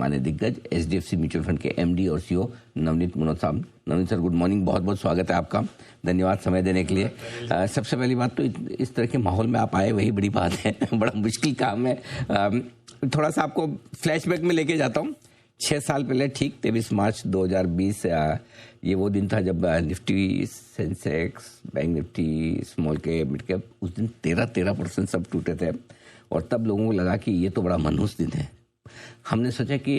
पैमाने दिग्गज HDFC mutual fund के एमडी और सीईओ नवनीत मुनोत साहब। नवनीत सर, गुड मॉर्निंग, बहुत बहुत स्वागत है आपका, धन्यवाद समय देने के लिए। सबसे पहली बात तो इस तरह के माहौल में आप आए वही बड़ी बात है, बड़ा मुश्किल काम है। थोड़ा सा आपको फ्लैशबैक में लेके जाता हूँ। 6 साल पहले ठीक 23 मार्च 2020 ये वो दिन था जब Nifty, Sensex, bank Nifty, small cap, mid cap उस दिन 13% सब टूटे थे और तब लोगों को लगा कि ये तो बड़ा मनहूस दिन है। हमने सोचा कि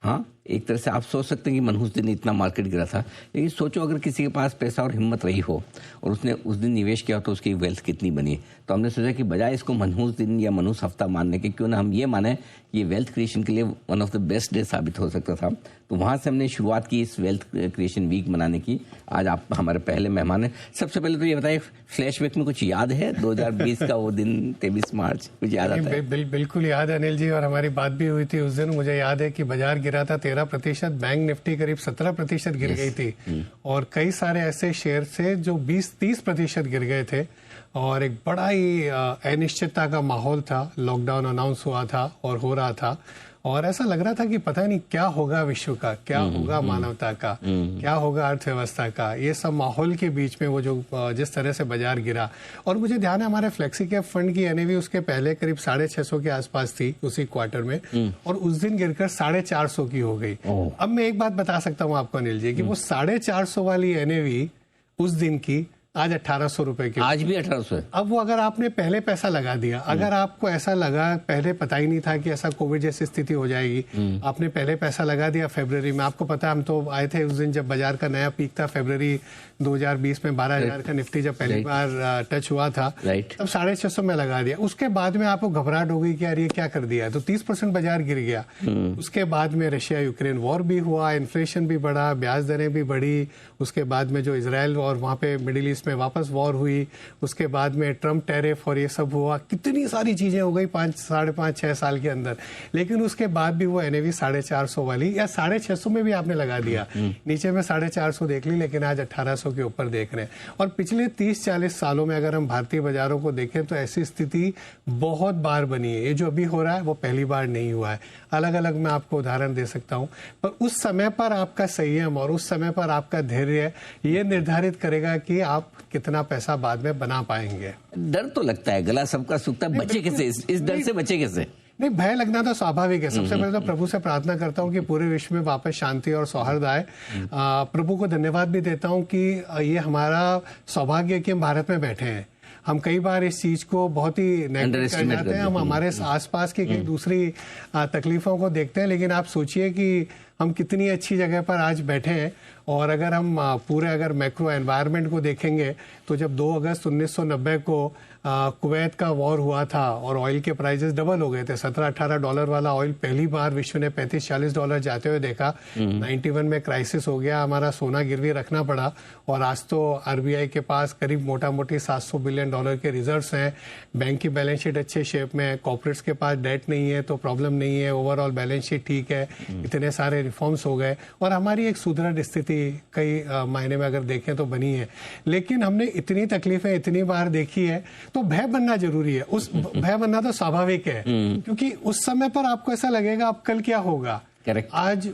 हाँ, एक तरह से आप सोच सकते हैं कि मनहूस दिन इतना मार्केट गिरा था, लेकिन सोचो अगर किसी के पास पैसा और हिम्मत रही हो और उसने उस दिन निवेश किया तो उसकी वेल्थ कितनी बनी। तो हमने सोचा कि बजाय इसको मनहूस दिन या मनहूस हफ्ता मानने के, क्यों ना हम ये माने ये वेल्थ क्रिएशन के लिए one of the best day साबित हो सकता था। तो वहां से हमने शुरुआत की इस वेल्थ क्रिएशन वीक मनाने की। आज आप हमारे पहले मेहमान हैं। सबसे पहले तो ये बताइए, फ्लैशबैक में कुछ याद है 2020 का वो दिन 23 मार्च, कुछ याद आता है? बिल्कुल याद है अनिल जी, और हमारी बात भी हुई थी उस दिन। मुझे याद है कि बाजार गिरा था 13%, बैंक निफ्टी करीब 17% गिर गई थी और कई सारे ऐसे शेयर थे जो 20-30% गिर गए थे और एक बड़ा ही अनिश्चितता का माहौल था। लॉकडाउन अनाउंस हुआ था और हो रहा था और ऐसा लग रहा था कि पता नहीं क्या होगा विश्व का, क्या होगा मानवता का, क्या होगा अर्थव्यवस्था का। ये सब माहौल के बीच में वो जो जिस तरह से बाजार गिरा, और मुझे ध्यान है हमारे फ्लेक्सी कैप फंड की एनएवी उसके पहले करीब 650 के आसपास थी उसी क्वार्टर में, और उस दिन गिरकर 450 की हो गई। अब मैं एक बात बता सकता हूँ आपको अनिल जी कि वो 450 वाली एनएवी उस दिन की आज 1800 रुपए की, आज भी 1800 है। अब वो अगर आपने पहले पैसा लगा दिया, अगर आपको ऐसा लगा, पहले पता ही नहीं था कि ऐसा कोविड जैसी स्थिति हो जाएगी, आपने पहले पैसा लगा दिया फरवरी में, आपको पता हम तो आए थे उस दिन जब बाजार का नया पीक था फरवरी 2020 में 12,000 का निफ्टी जब पहली बार टच हुआ था, तब 650 में लगा दिया। उसके बाद में आपको घबराहट हो गई कि यार ये क्या कर दिया, तो 30% बाजार गिर गया। उसके बाद में रशिया यूक्रेन वॉर भी हुआ, इन्फ्लेशन भी बढ़ा, ब्याज दरें भी बढ़ी। उसके बाद में जो इजराइल और वहां पे मिडिल ईस्ट में वापस वॉर हुई, उसके बाद में ट्रम्प टैरिफ और ये सब हुआ, कितनी सारी चीजें हो गई 5-6 साल के अंदर। लेकिन उसके बाद भी वो एनएवी 450 वाली या 650 में भी आपने लगा दिया, नीचे में 450 देख ली, लेकिन आज 1800 के ऊपर देख रहे हैं। और पिछले 30-40 सालों में अगर हम भारतीय बाजारों को देखें तो ऐसी स्थिति बहुत बार बनी है। ये जो अभी हो रहा है वो पहली बार नहीं हुआ है। अलग अलग मैं आपको उदाहरण दे सकता हूं, पर उस समय पर आपका संयम और उस समय पर आपका धैर्य ये निर्धारित करेगा कि आप कितना पैसा बाद में बना पाएंगे। डर तो लगता है, गला सबका सूखता है, बचे कैसे इस डर से, बचे कैसे? नहीं, भय लगना तो स्वाभाविक है। सबसे पहले तो प्रभु से प्रार्थना करता हूं कि पूरे विश्व में वापस शांति और सौहार्द आए। प्रभु को धन्यवाद भी देता हूं कि ये हमारा सौभाग्य है कि हम भारत में बैठे हैं। हम कई बार इस चीज को बहुत ही नेगलेक्ट कर जाते हैं, हम हमारे आसपास की कई दूसरी तकलीफों को देखते हैं, लेकिन आप सोचिए कि हम कितनी अच्छी जगह पर आज बैठे हैं। और अगर हम पूरे अगर मैक्रो एनवायरनमेंट को देखेंगे तो जब 2 अगस्त 1990 को कुवैत का वॉर हुआ था और ऑयल के प्राइसेस डबल हो गए थे, $17-18 वाला ऑयल पहली बार विश्व ने $35-40 जाते हुए देखा। 91 में क्राइसिस हो गया, हमारा सोना गिरवी रखना पड़ा और आज तो आरबीआई के पास करीब मोटा मोटी $700 बिलियन के रिजर्व्स हैं। बैंक की बैलेंस शीट अच्छे शेप में है, कॉर्पोरेट्स के पास डेट नहीं है तो प्रॉब्लम नहीं है, ओवरऑल बैलेंस शीट ठीक है, इतने सारे रिफॉर्म्स हो गए और हमारी एक सुदृढ़ स्थिति कई मायने में अगर देखें तो बनी है। लेकिन हमने इतनी तकलीफें इतनी बार देखी है तो भय बनना जरूरी है। उस भय बनना तो स्वाभाविक है, क्योंकि उस समय पर आपको ऐसा लगेगा अब कल क्या होगा। Correct. आज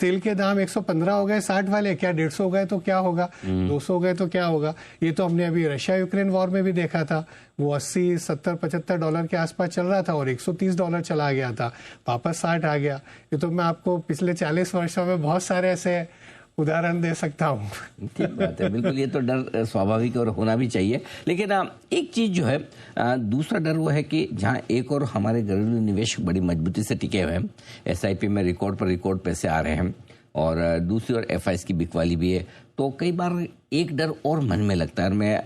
तेल के दाम 115 हो गए, 60 वाले, क्या 150 हो गए तो क्या होगा, 200 हो गए तो क्या होगा। ये तो हमने अभी रशिया यूक्रेन वॉर में भी देखा था, वो 80, 70, $75 के आसपास चल रहा था और $130 चला गया था, वापस 60 आ गया। ये तो मैं आपको पिछले 40 वर्षों में बहुत सारे ऐसे उदाहरण दे सकता हूँ। ठीक बात है, बिल्कुल, ये तो डर स्वाभाविक और होना भी चाहिए। लेकिन एक चीज जो है, दूसरा डर वो है कि जहाँ एक और हमारे घरेलू निवेश बड़ी मजबूती से टिके हुए हैं, एसआईपी में रिकॉर्ड पर रिकॉर्ड पैसे आ रहे हैं और दूसरी ओर एफआईएस की बिकवाली भी है, तो कई बार एक डर और मन में लगता है। मैं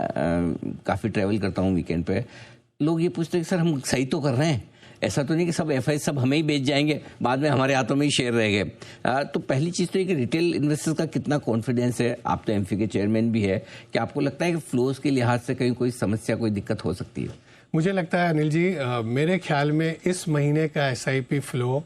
काफी ट्रेवल करता हूँ वीकेंड पे, लोग ये पूछते हैं कि सर हम सही तो कर रहे हैं, ऐसा तो नहीं कि सब एफआईएस सब हमें ही बेच जाएंगे, बाद में हमारे हाथों में ही शेयर रह गए। तो पहली चीज तो ये कि रिटेल इन्वेस्टर्स का कितना कॉन्फिडेंस है, आप तो एमफी के चेयरमैन भी है, कि आपको लगता है कि फ्लोज के लिहाज से कहीं कोई समस्या, कोई दिक्कत हो सकती है? मुझे लगता है अनिल जी, मेरे ख्याल में इस महीने का एसआईपी फ्लो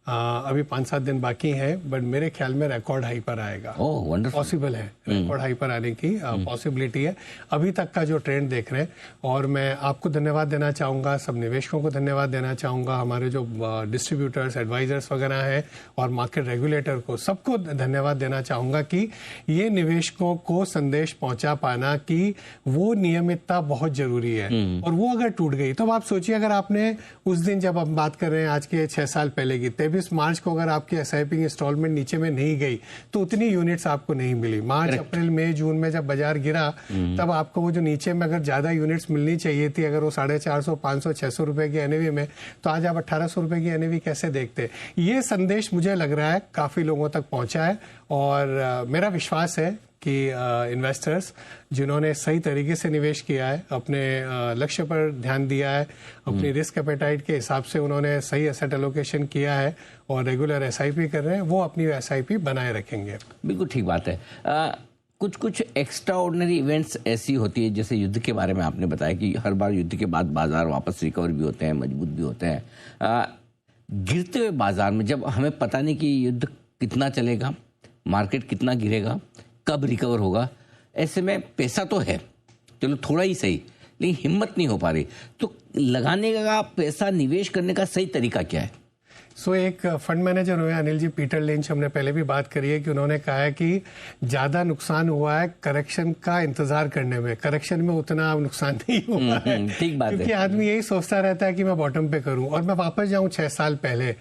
अभी 5-7 दिन बाकी हैं, बट मेरे ख्याल में रिकॉर्ड हाई पर आएगा। पॉसिबल है, रिकॉर्ड हाई पर आने की पॉसिबिलिटी है अभी तक का जो ट्रेंड देख रहे हैं। और मैं आपको धन्यवाद देना चाहूँगा, सब निवेशकों को धन्यवाद देना चाहूँगा, हमारे जो डिस्ट्रीब्यूटर्स, एडवाइजर्स वगैरह हैं और मार्केट रेगुलेटर को, सबको धन्यवाद देना चाहूँगा कि ये निवेशकों को संदेश पहुँचा पाना कि वो नियमितता बहुत जरूरी है। और वो अगर टूट गई तो आप सोचिए, अगर आपने उस दिन, जब हम बात कर रहे हैं आज के 6 साल पहले की, 23 मार्च को अगर आपकी SIP इंस्टॉलमेंट नीचे में नहीं गई तो उतनी यूनिट्स आपको नहीं मिली। मार्च, अप्रैल, मई, जून में जब बाजार गिरा तब आपको वो जो नीचे में अगर ज्यादा यूनिट्स मिलनी चाहिए थी, अगर वो 450, 500, 600 रुपए की NAV में, तो आज आप 1800 रुपए की NAV कैसे देखते। ये संदेश मुझे लग रहा है काफी लोगों तक पहुंचा है और मेरा विश्वास है कि इन्वेस्टर्स जिन्होंने सही तरीके से निवेश किया है, अपने लक्ष्य पर ध्यान दिया है, अपनी रिस्क एपेटाइट के हिसाब से उन्होंने सही एसेट एलोकेशन किया है और रेगुलर SIP कर रहे हैं, वो अपनी SIP बनाए रखेंगे। बिल्कुल ठीक बात है। कुछ कुछ एक्स्ट्रा ऑर्डिनरी इवेंट्स ऐसी होती है, जैसे युद्ध के बारे में आपने बताया कि हर बार युद्ध के बाद बाजार वापस रिकवर भी होते हैं, मजबूत भी होते हैं। गिरते हुए बाजार में जब हमें पता नहीं कि युद्ध कितना चलेगा, मार्केट कितना गिरेगा, कब रिकवर होगा, ऐसे में पैसा तो है, चलो थोड़ा ही सही, लेकिन हिम्मत नहीं हो पा रही, तो लगाने का पैसा, निवेश करने का सही तरीका क्या है? एक फंड मैनेजर हुए अनिल जी, पीटर लिंच, हमने पहले भी बात करी है कि उन्होंने कहा है कि ज्यादा नुकसान हुआ है करेक्शन का इंतजार करने में, करेक्शन में उतना नुकसान नहीं हुआ है। ठीक बात है, क्योंकि आदमी यही सोचता रहता है कि मैं बॉटम पे करूं और मैं वापस जाऊं 6 साल पहले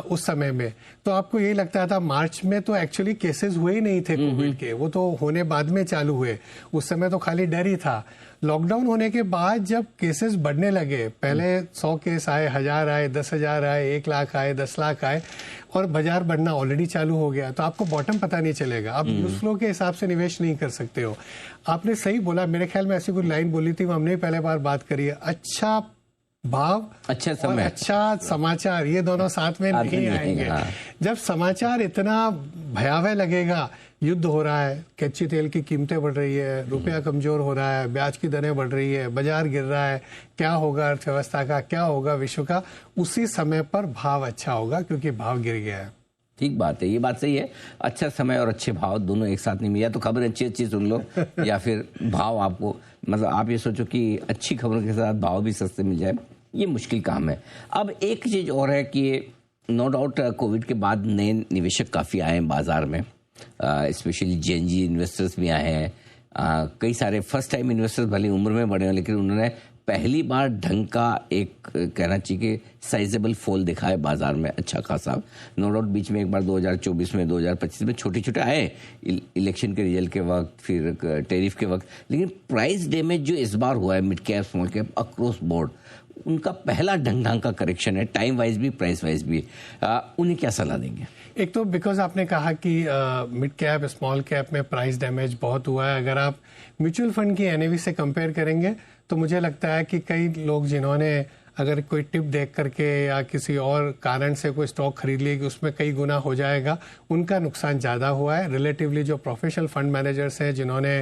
उस समय में, तो आपको यही लगता था। मार्च में तो एक्चुअली केसेस हुए ही नहीं थे कोविड के, वो तो होने बाद में चालू हुए, उस समय तो खाली डर ही था। लॉकडाउन होने के बाद जब केसेस बढ़ने लगे, पहले 100 केस आए, 1000 आए, 10,000 आए, 1 लाख आए, 10 लाख आए और बाजार बढ़ना ऑलरेडी चालू हो गया, तो आपको बॉटम पता नहीं चलेगा। आप न्यूज फ्लो के हिसाब से निवेश नहीं कर सकते हो। आपने सही बोला, मेरे ख्याल में ऐसी कोई लाइन बोली थी, हमने पहले बार बात करी है, अच्छा भाव, अच्छा समय, अच्छा समाचार, ये दोनों साथ में नहीं आएंगे। जब समाचार इतना भयावह लगेगा, युद्ध हो रहा है, कच्चे तेल की कीमतें बढ़ रही है, रुपया कमजोर हो रहा है, ब्याज की दरें बढ़ रही है, बाजार गिर रहा है, क्या होगा अर्थव्यवस्था का, क्या होगा विश्व का, उसी समय पर भाव अच्छा होगा क्योंकि भाव गिर गया है। ठीक बात है, ये बात सही है। अच्छा समय और अच्छे भाव दोनों एक साथ नहीं मिले, या तो खबर अच्छी सुन लो या फिर भाव आपको, मतलब आप ये सोचो कि अच्छी खबरों के साथ भाव भी सस्ते मिल जाए, ये मुश्किल काम है। अब एक चीज और है कि नो डाउट कोविड के बाद नए निवेशक काफी आए हैं बाजार में, स्पेशली JNG इन्वेस्टर्स भी आए हैं। कई सारे फर्स्ट टाइम इन्वेस्टर्स भले उम्र में बड़े हैं, लेकिन उन्होंने पहली बार ढंग का एक कहना चाहिए कि साइजेबल फॉल दिखा है बाजार में, अच्छा खासा। नो डाउट बीच में एक बार 2024 में, 2025 में छोटे छोटे आए इलेक्शन के रिजल्ट के वक्त, फिर टैरिफ के वक्त, लेकिन प्राइस डैमेज जो इस बार हुआ है mid cap, small cap, across board, उनका पहला ढंग का करेक्शन है, टाइम वाइज भी, प्राइस वाइज भी। उन्हें क्या सलाह देंगे? एक तो बिकॉज आपने कहा कि मिड कैप, स्मॉल कैप में प्राइस डैमेज बहुत हुआ है। अगर आप म्यूचुअल फंड की NAV से कंपेयर करेंगे तो मुझे लगता है कि कई लोग जिन्होंने अगर कोई टिप देख करके या किसी और कारण से कोई स्टॉक खरीद लिए कि उसमें कई गुना हो जाएगा, उनका नुकसान ज़्यादा हुआ है। रिलेटिवली जो प्रोफेशनल फंड मैनेजर्स हैं जिन्होंने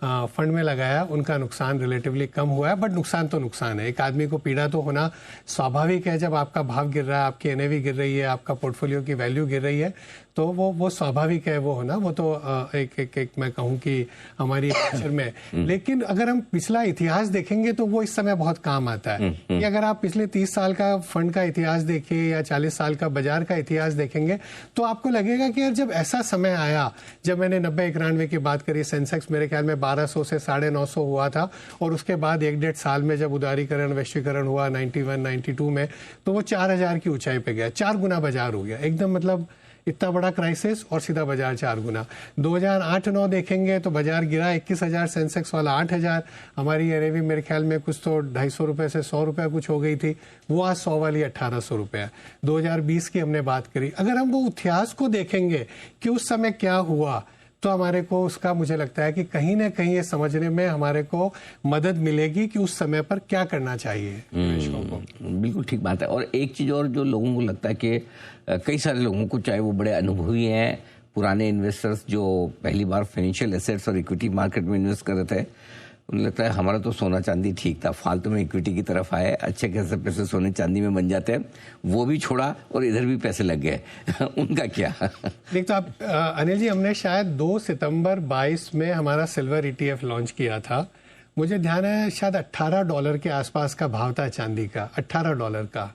फंड में लगाया, उनका नुकसान रिलेटिवली कम हुआ है, बट नुकसान तो नुकसान है। एक आदमी को पीड़ा तो होना स्वाभाविक है, जब आपका भाव गिर रहा है, आपकी NAV गिर रही है, आपका पोर्टफोलियो की वैल्यू गिर रही है, तो वो स्वाभाविक है वो होना, वो तो एक मैं कहूँ कि हमारी नेचर में। लेकिन अगर हम पिछला इतिहास देखेंगे तो वो इस समय बहुत काम आता है। कि अगर आप पिछले 30 साल का फंड का इतिहास देखें या 40 साल का बाजार का इतिहास देखेंगे तो आपको लगेगा कि यार जब ऐसा समय आया, जब मैंने 90-91 की बात करी, सेंसेक्स मेरे ख्याल में 1200 से 950 हुआ था, और उसके बाद 1-1.5 साल में जब उदारीकरण, वैश्वीकरण हुआ 91-92 में, तो वो 4000 की ऊंचाई पे गया, 4 गुना बाजार हो गया एकदम, मतलब इतना बड़ा क्राइसिस और सीधा बाजार 4 गुना। 2008-9 देखेंगे तो बाजार गिरा 21,000, सेंसेक्स वाला 8,000, हमारी NAV मेरे ख्याल में कुछ तो 250 रुपए से 100 रुपए कुछ हो गई थी, वो आज 100 वाली 1800 रुपए। 2020 की हमने बात करी, अगर हम वो इतिहास को देखेंगे कि उस समय क्या हुआ, तो हमारे को उसका मुझे लगता है कि कहीं ना कहीं ये समझने में हमारे को मदद मिलेगी कि उस समय पर क्या करना चाहिए निवेशकों को। बिल्कुल ठीक बात है। और एक चीज और जो लोगों को लगता है कि कई सारे लोगों को, चाहे वो बड़े अनुभवी हैं, पुराने इन्वेस्टर्स जो पहली बार फाइनेंशियल एसेट्स और इक्विटी मार्केट में इन्वेस्ट कर रहे थे, उन्हें लगता है हमारा तो सोना चांदी ठीक था, फालतू में इक्विटी की तरफ आए, अच्छे खासे पैसे सोने चांदी में बन जाते हैं, वो भी छोड़ा और इधर भी पैसे लग गए। उनका क्या? देख तो आप अनिल जी, हमने शायद 2 सितंबर 22 में हमारा सिल्वर ETF लॉन्च किया था। मुझे ध्यान है शायद $18 के आसपास का भाव था चांदी का, $18 का।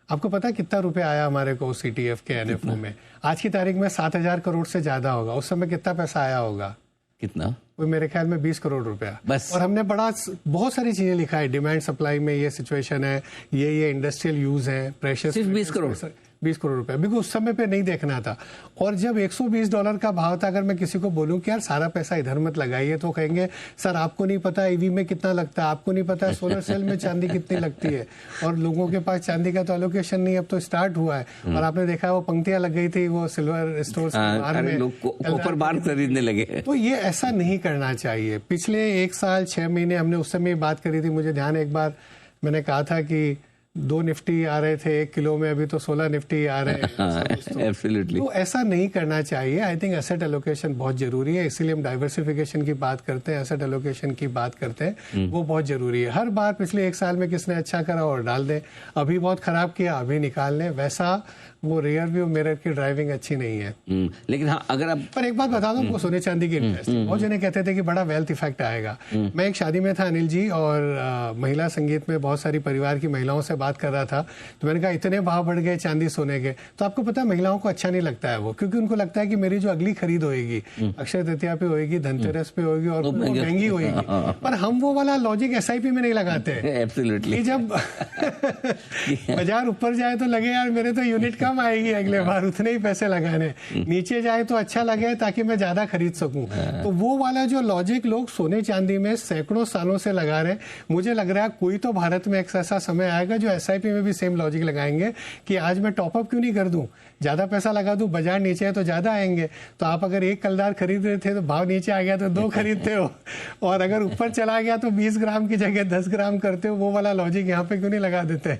आपको पता है कितना रुपए आया हमारे को उस ETF के NFO में? आज की तारीख में 7,000 करोड़ से ज्यादा होगा। उस समय कितना पैसा आया होगा? कितना? वो मेरे ख्याल में 20 करोड़ रुपया बस। और हमने बहुत सारी चीजें लिखा है, डिमांड सप्लाई में ये सिचुएशन है, ये इंडस्ट्रियल यूज है, प्रेशर। सिर्फ 20 करोड़ 20 करोड़ रुपए, बिल्कुल उस समय पे नहीं देखना था। और जब $120 का भाव था, अगर मैं किसी को बोलूं कि यार सारा पैसा इधर मत लगाइए, तो कहेंगे सर आपको नहीं पता ईवी में कितना लगता है, आपको नहीं पता सोलर सेल में चांदी कितनी लगती है, और लोगों के पास चांदी का तो एलोकेशन नहीं, अब तो स्टार्ट हुआ है। और आपने देखा वो पंक्तियां लग गई थी वो सिल्वर स्टोर्स में, लोग ऊपर बार खरीदने लगे। तो ये ऐसा नहीं करना चाहिए। पिछले 1 साल 6 महीने हमने उस समय बात करी थी, मुझे ध्यान है एक बार मैंने कहा था कि 2 निफ्टी आ रहे थे 1 किलो में, अभी तो 16 निफ्टी आ रहे हैं। एब्सोल्युटली। तो ऐसा नहीं करना चाहिए। आई थिंक एसेट एलोकेशन बहुत जरूरी है, इसीलिए हम डाइवर्सिफिकेशन की बात करते हैं, एसेट एलोकेशन की बात करते हैं, वो बहुत जरूरी है। हर बार पिछले 1 साल में किसने अच्छा करा और डाल दें, अभी बहुत खराब किया अभी निकाल लें, वैसा वो रियर व्यू मिरर की ड्राइविंग अच्छी नहीं है। लेकिन हाँ, अगर आप पर एक बात बता दूं, सोने चांदी की इंटरेस्ट बहुत जने कहते थे कि बड़ा वेल्थ इफेक्ट आएगा। मैं एक शादी में था अनिल जी, और महिला संगीत में बहुत सारी परिवार की महिलाओं से बात कर रहा था, तो मैंने कहा इतने भाव बढ़ गए चांदी सोने के। तो आपको पता है महिलाओं को अच्छा नहीं लगता है वो, क्योंकि उनको लगता है कि मेरी जो अगली खरीद होगी अक्षय तृतीया पे होगी, धनतेरस पे होगी और महंगी होगी। पर हम वो वाला लॉजिक SIP में नहीं लगाते। एब्सोल्युटली। जब बाजार ऊपर जाए तो लगे यार मेरे तो यूनिट कम आएगी अगले बार, उतने ही पैसे लगाने, नीचे जाए तो अच्छा लगे ताकि मैं ज्यादा खरीद सकूं। तो वो वाला जो लॉजिक लोग सोने चांदी में सैकड़ों सालों से लगा रहे हैं, मुझे लग रहा है कोई तो भारत में एक ऐसा समय आएगा जो SIP में भी सेम लॉजिक लगाएंगे कि आज मैं टॉपअप क्यों नहीं कर दूं, ज्यादा पैसा लगा दूं, बाजार नीचे है तो ज्यादा आएंगे। तो आप अगर 1 कलदार खरीद रहे थे तो भाव नीचे आ गया तो 2 खरीदते हो, और अगर ऊपर चला गया तो 20 ग्राम की जगह 10 ग्राम करते हो। वो वाला लॉजिक यहाँ पे क्यों नहीं लगा देते?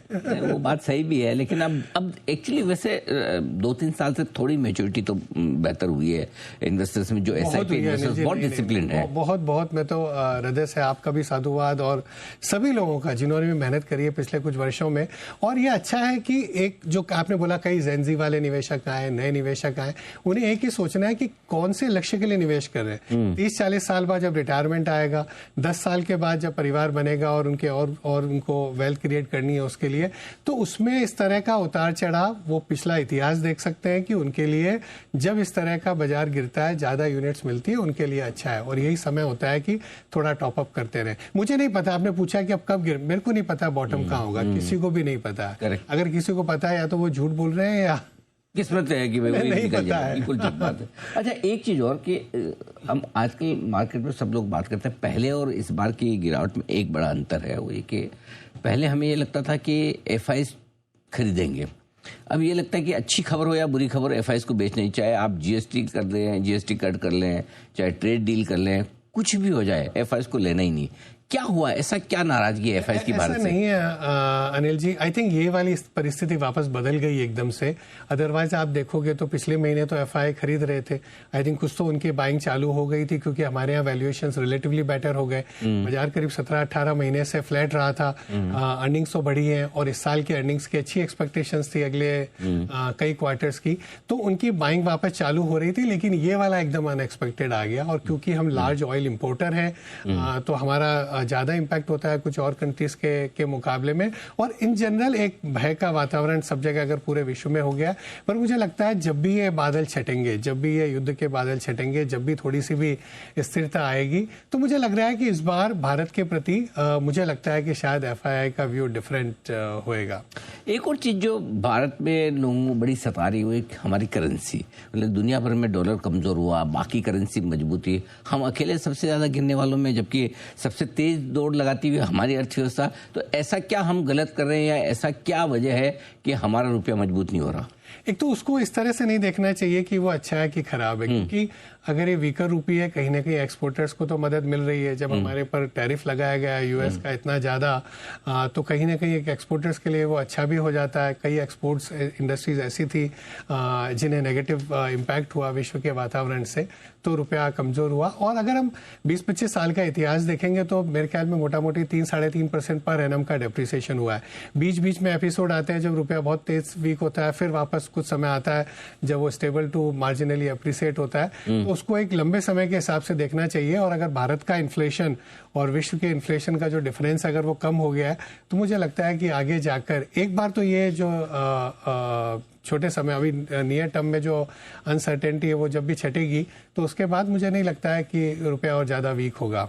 वो बात सही भी है, लेकिन अब एक्चुअली वैसे 2-3 साल से थोड़ी मैच्योरिटी तो बेहतर हुई है इन्वेस्टर्स में, जो SIP इन्वेस्टर्स बहुत डिसिप्लिन है। बहुत मैं तो हृदय से आपका भी साधुवाद और सभी लोगों का जिन्होंने भी मेहनत करी है पिछले कुछ वर्षों में। और ये अच्छा है कि एक जो आपने बोला कई जेनजी वाले निवेशक आए, नए निवेशक आए, उन्हें एक ही सोचना है कि कौन से लक्ष्य के लिए निवेश कर रहे हैं। 30-40 साल बाद जब रिटायरमेंट आएगा, 10 साल के बाद जब परिवार बनेगा और उनके और उनको वेल्थ क्रिएट करनी है उसके लिए, तो उसमें इस तरह का उतार चढ़ाव वो पिछला इतिहास देख सकते हैं कि उनके लिए जब इस तरह का बाजार गिरता है, ज्यादा यूनिट्स मिलती है, उनके लिए अच्छा है। और यही समय होता है कि थोड़ा टॉपअप करते रहे। मुझे नहीं पता, आपने पूछा कि अब कब गिर, मेरे को नहीं पता बॉटम कहाँ होगा, किसी को भी नहीं पता। अगर किसी को पता है या तो वो झूठ बोल रहे हैं या किस्मत है कि भाई नहीं पता है। बिल्कुल ठीक बात है। अच्छा, एक चीज और कि हम आजकल मार्केट में सब लोग बात करते हैं, पहले और इस बार की गिरावट में एक बड़ा अंतर है, वो ये कि पहले हमें ये लगता था कि FIs खरीदेंगे, अब ये लगता है कि अच्छी खबर हो या बुरी खबर FIs को बेचना ही, चाहे आप GST कर दें, GST कट कर लें, चाहे ट्रेड डील कर लें, कुछ भी हो जाए FIs को लेना ही नहीं। क्या हुआ, ऐसा क्या नाराजगी है FIs की भारत से? नहीं है अनिल जी, आई थिंक ये वाली परिस्थिति वापस बदल गई एकदम से। अदरवाइज आप देखोगे तो पिछले महीने तो FI खरीद रहे थे, आई थिंक कुछ तो उनकी बाइंग चालू हो गई थी क्योंकि हमारे यहाँ वैल्यूएशंस रिलेटिवली बेटर हो गए। बाजार करीब 17-18 महीने से फ्लैट रहा था, अर्निंग्स तो बढ़ी है और इस साल की अर्निंग्स की अच्छी एक्सपेक्टेशंस थी अगले कई क्वार्टर्स की, तो उनकी बाइंग वापस चालू हो रही थी। लेकिन ये वाला एकदम अनएक्सपेक्टेड आ गया, और क्योंकि हम लार्ज ऑयल इंपोर्टर हैं तो हमारा ज्यादा इंपैक्ट होता है कुछ और कंट्रीज के मुकाबले में। और इन जनरल एक भय का वातावरण सब जगह अगर पूरे विश्व में हो गया। पर मुझे लगता है जब भी ये बादल छटेंगे, जब भी ये युद्ध के बादल छटेंगे, जब भी थोड़ी सी भी स्थिरता आएगी, तो मुझे लग रहा है कि इस बार भारत के प्रति मुझे लगता है कि शायद FII का व्यू डिफरेंट होएगा। एक और चीज जो भारत में लोगों को बड़ी सता रही हुई, हमारी करेंसी, मतलब दुनिया भर में डॉलर कमजोर हुआ, बाकी करेंसी मजबूती, हम अकेले सबसे ज्यादा गिरने वालों में, जबकि सबसे तेज दौड़ लगाती हुई हमारी अर्थव्यवस्था। तो ऐसा क्या हम गलत कर रहे हैं या ऐसा क्या वजह है कि हमारा रुपया मजबूत नहीं हो रहा? एक तो उसको इस तरह से नहीं देखना चाहिए कि वो अच्छा है कि खराब है, क्योंकि अगर ये वीकर रूपी है, कहीं ना कहीं एक्सपोर्टर्स को तो मदद मिल रही है। जब हमारे पर टैरिफ लगाया गया है यूएस का इतना ज़्यादा, तो कहीं ना कहीं एक एक्सपोर्टर्स के लिए वो अच्छा भी हो जाता है। कई एक्सपोर्ट्स इंडस्ट्रीज ऐसी थी जिन्हें नेगेटिव इम्पैक्ट हुआ विश्व के वातावरण से, तो रुपया कमज़ोर हुआ। और अगर हम 20-25 साल का इतिहास देखेंगे तो मेरे ख्याल में मोटा मोटी 3-3.5% पर एनम का डेप्रिसिएशन हुआ है। बीच बीच में एपिसोड आते हैं जब रुपया बहुत तेज वीक होता है, फिर वापस कुछ समय आता है जब वो स्टेबल टू मार्जिनली अप्रिसिएट होता है। तो उसको एक लंबे समय के हिसाब से देखना चाहिए। और अगर भारत का इन्फ्लेशन और विश्व के इन्फ्लेशन का जो डिफरेंस अगर वो कम हो गया है, तो मुझे लगता है कि आगे जाकर एक बार तो ये जो छोटे समय अभी नियर टर्म में जो अनसर्टेनिटी है वो जब भी छटेगी, तो उसके बाद मुझे नहीं लगता है कि रुपया और ज्यादा वीक होगा।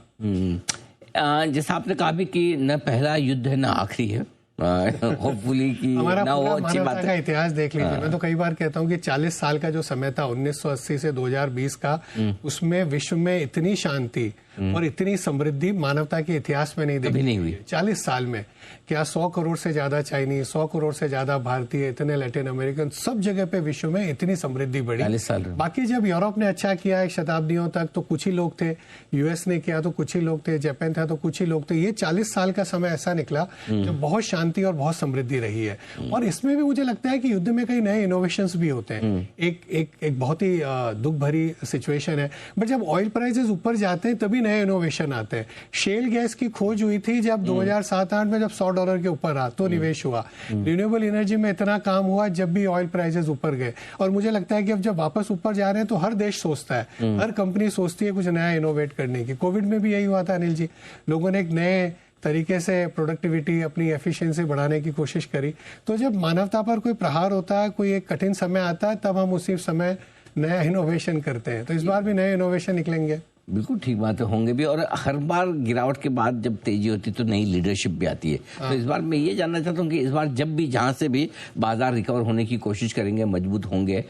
जैसा आपने कहा भी कि न पहला युद्ध है न आखिरी है, होपफुली कि हमारा ना वो अच्छी बात का इतिहास देख लीजिए। मैं तो कई बार कहता हूँ कि 40 साल का जो समय था 1980 से 2020 का, उसमें विश्व में इतनी शांति और इतनी समृद्धि मानवता के इतिहास में नहीं हुई 40 साल में। क्या 100 करोड़ से ज्यादा चाइनीज, 100 करोड़ से ज्यादा भारतीय, इतने लैटिन अमेरिकन, सब जगह पे विश्व में इतनी समृद्धि बढ़ी। 40 साल। बाकी जब यूरोप ने अच्छा किया एक शताब्दियों तक तो कुछ ही लोग थे, यूएस ने किया तो कुछ ही लोग थे, जापान था तो कुछ ही लोग थे। ये 40 साल का समय ऐसा निकला जब बहुत शांति और बहुत समृद्धि रही है। और इसमें भी मुझे लगता है कि युद्ध में कई नए इनोवेशंस भी होते हैं। एक बहुत ही दुख भरी सिचुएशन है, बट जब ऑयल प्राइसेस ऊपर जाते हैं तभी नए इनोवेशन आते हैं। शेल गैस की खोज हुई थी जब 2007-8 में, जब $100 के ऊपर रहा तो निवेश हुआ। रिन्यूएबल एनर्जी में इतना काम हुआ जब भी ऑयल प्राइसेस ऊपर गए। और मुझे लगता है कि अब जब वापस ऊपर जा रहे हैं तो हर देश सोचता है, हर कंपनी सोचती है कुछ नया इनोवेट करने की। कोविड में भी यही हुआ था अनिल जी, लोगों ने एक नए तरीके से प्रोडक्टिविटी, अपनी एफिशिएंसी बढ़ाने की कोशिश करी। तो जब मानवता पर कोई प्रहार होता है, कोई एक कठिन समय आता है, तब हम उसी समय नया इनोवेशन करते हैं। तो इस बार भी नए इनोवेशन निकलेंगे। बिल्कुल ठीक बात है, होंगे भी। और हर बार गिरावट के बाद जब तेजी होती है तो नई लीडरशिप भी आती है। तो इस बार मैं ये जानना चाहता हूँ कि इस बार जब भी जहां से भी बाजार रिकवर होने की कोशिश करेंगे, मजबूत होंगे,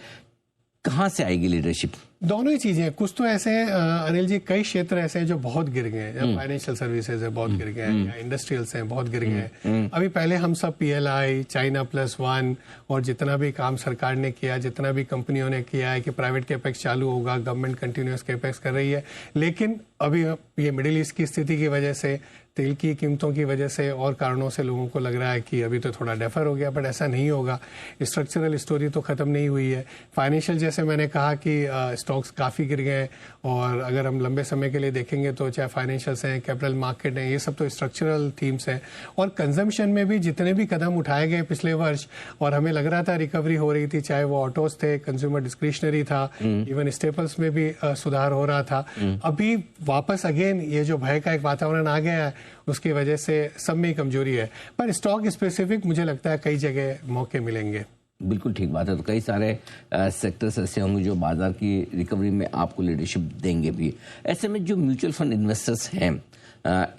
कहाँ से आएगी लीडरशिप? दोनों ही चीजें। कुछ तो ऐसे हैं अनिल जी, कई क्षेत्र ऐसे हैं जो बहुत गिर गए हैं। फाइनेंशियल सर्विसेज है बहुत गिर गए हैं, इंडस्ट्रियल्स हैं बहुत गिर गए हैं। अभी पहले हम सब PLI, China Plus 1 और जितना भी काम सरकार ने किया, जितना भी कंपनियों ने किया है कि प्राइवेट कैपेक्स चालू होगा, गवर्नमेंट कंटिन्यूअस कैपेक्स कर रही है, लेकिन अभी ये मिडिल ईस्ट की स्थिति की वजह से, तेल की कीमतों की वजह से और कारणों से लोगों को लग रहा है कि अभी तो थोड़ा डेफर हो गया, बट ऐसा नहीं होगा। स्ट्रक्चरल स्टोरी तो खत्म नहीं हुई है। फाइनेंशियल, जैसे मैंने कहा कि स्टॉक्स काफ़ी गिर गए, और अगर हम लंबे समय के लिए देखेंगे तो चाहे फाइनेंशियल्स हैं, कैपिटल मार्केट हैं, ये सब तो स्ट्रक्चरल थीम्स हैं। और कंजम्पशन में भी जितने भी कदम उठाए गए पिछले वर्ष, और हमें लग रहा था रिकवरी हो रही थी, चाहे वो ऑटोज थे, कंज्यूमर डिस्क्रिशनरी था, इवन स्टेपल्स में भी सुधार हो रहा था। अभी वापस अगेन ये जो भय का एक वातावरण आ गया है, उसकी वजह से सब में कमजोरी है। पर स्टॉक स्पेसिफिक मुझे लगता है कई जगह मौके मिलेंगे। बिल्कुल ठीक बात है। तो कई सारे सेक्टर्स ऐसे होंगे जो बाजार की रिकवरी में आपको लीडरशिप देंगे भी। ऐसे में जो म्यूचुअल फंड इन्वेस्टर्स हैं,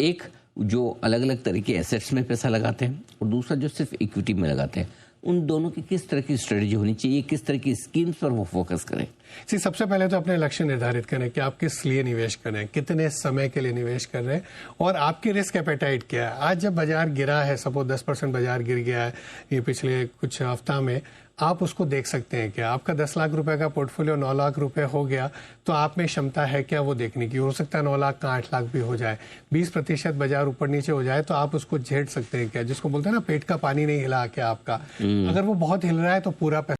एक जो अलग अलग तरह के एसेट्स में पैसा लगाते हैं और दूसरा जो सिर्फ इक्विटी में लगाते हैं, उन दोनों की किस तरह की स्ट्रेटजी होनी चाहिए, किस तरह की स्कीम्स पर वो फोकस करें? सबसे पहले तो अपने लक्ष्य निर्धारित करें कि आप किस लिए निवेश कर रहे हैं, कितने समय के लिए निवेश कर रहे हैं, और आपकी रिस्क एपेटाइट क्या है। आज जब बाजार गिरा है, सपोज 10% बाजार गिर गया है ये पिछले कुछ हफ्ता में, आप उसको देख सकते हैं क्या आपका 10 लाख रुपए का पोर्टफोलियो 9 लाख रुपए हो गया, तो आप में क्षमता है क्या वो देखने की। हो सकता है 9 लाख का 8 लाख भी हो जाए। 20% बाजार ऊपर नीचे हो जाए तो आप उसको झेल सकते हैं क्या, जिसको बोलते हैं ना पेट का पानी नहीं हिला क्या आपका। अगर वो बहुत हिल रहा है तो पूरा